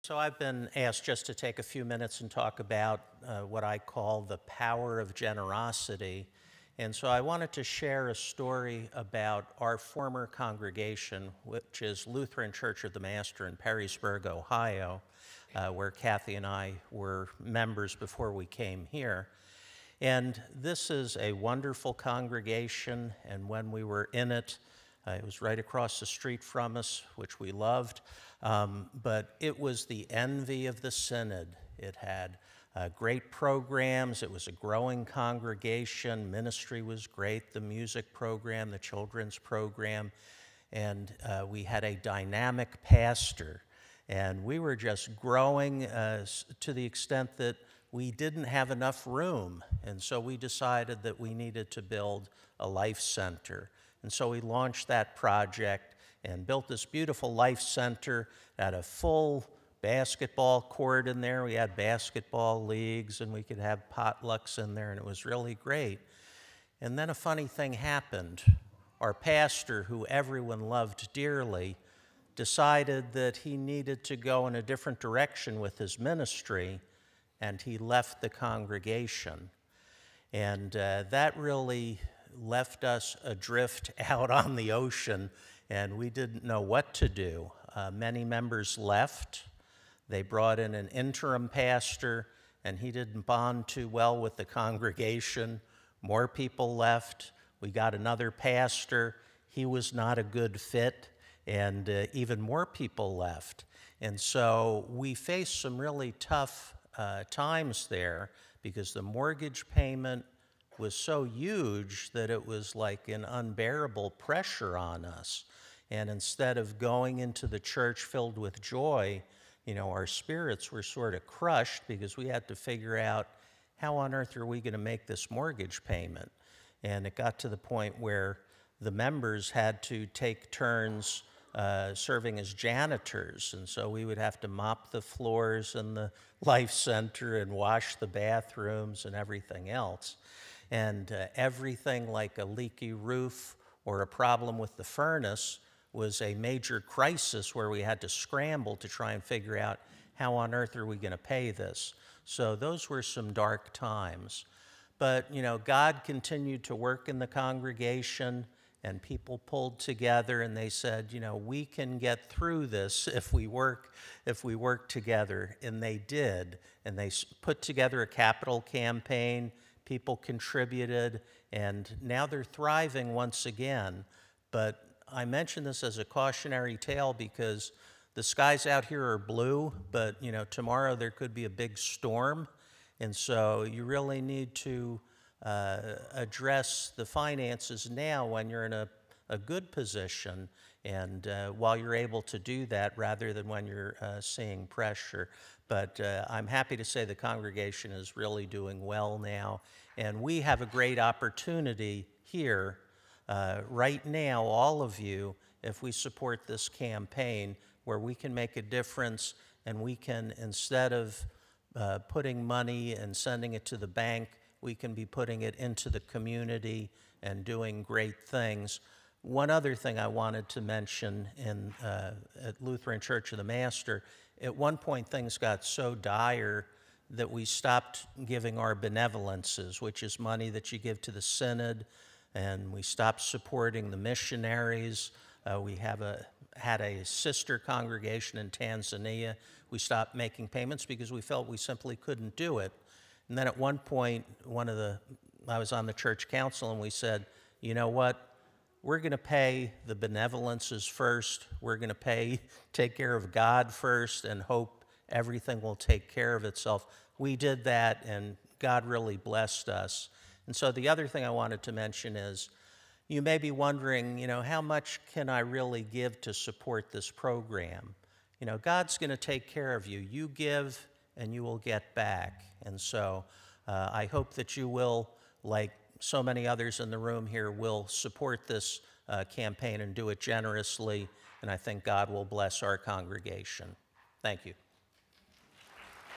So I've been asked just to take a few minutes and talk about what I call the power of generosity. And so I wanted to share a story about our former congregation, which is Lutheran Church of the Master in Perrysburg, Ohio, where Kathy and I were members before we came here. And this is a wonderful congregation, and when we were in it, it was right across the street from us, which we loved, but it was the envy of the synod. It had great programs. It was a growing congregation. Ministry was great, the music program, the children's program, and we had a dynamic pastor. And we were just growing to the extent that we didn't have enough room, and so we decided that we needed to build a life center. And so we launched that project and built this beautiful life center. Had a full basketball court in there. We had basketball leagues, and we could have potlucks in there, and it was really great. And then a funny thing happened. Our pastor, who everyone loved dearly, decided that he needed to go in a different direction with his ministry, and he left the congregation. And that really left us adrift out on the ocean, and we didn't know what to do. Many members left. They brought in an interim pastor, and he didn't bond too well with the congregation. More people left. We got another pastor. He was not a good fit, and even more people left. And so we faced some really tough times there, because the mortgage payment was so huge that it was like an unbearable pressure on us. And instead of going into the church filled with joy, our spirits were sort of crushed, because we had to figure out, how on earth are we going to make this mortgage payment? And it got to the point where the members had to take turns serving as janitors, and so we would have to mop the floors in the life center and wash the bathrooms and everything else. And everything like a leaky roof or a problem with the furnace was a major crisis where we had to scramble to try and figure out, how on earth are we going to pay this? So those were some dark times. But, God continued to work in the congregation, and people pulled together, and they said, we can get through this if we work together. And they did. And they put together a capital campaign. People contributed, and now they're thriving once again. But I mention this as a cautionary tale because the skies out here are blue, but tomorrow there could be a big storm, and so you really need to address the finances now when you're in a good position, and while you're able to do that, rather than when you're seeing pressure. But I'm happy to say the congregation is really doing well now, and we have a great opportunity here right now, all of you, if we support this campaign, where we can make a difference, and we can, instead of putting money and sending it to the bank, we can be putting it into the community and doing great things. One other thing I wanted to mention at Lutheran Church of the Master, at one point things got so dire that we stopped giving our benevolences, which is money that you give to the synod, and we stopped supporting the missionaries. We had a sister congregation in Tanzania. We stopped making payments because we felt we simply couldn't do it. And then at one point, I was on the church council, and we said, you know what? We're going to pay the benevolences first. We're going to take care of God first, and hope everything will take care of itself. We did that, and God really blessed us. And so the other thing I wanted to mention is, you may be wondering, how much can I really give to support this program? God's going to take care of you. You give, and you will get back. And so I hope that you will, like so many others in the room here, will support this campaign and do it generously, and I think God will bless our congregation. Thank you.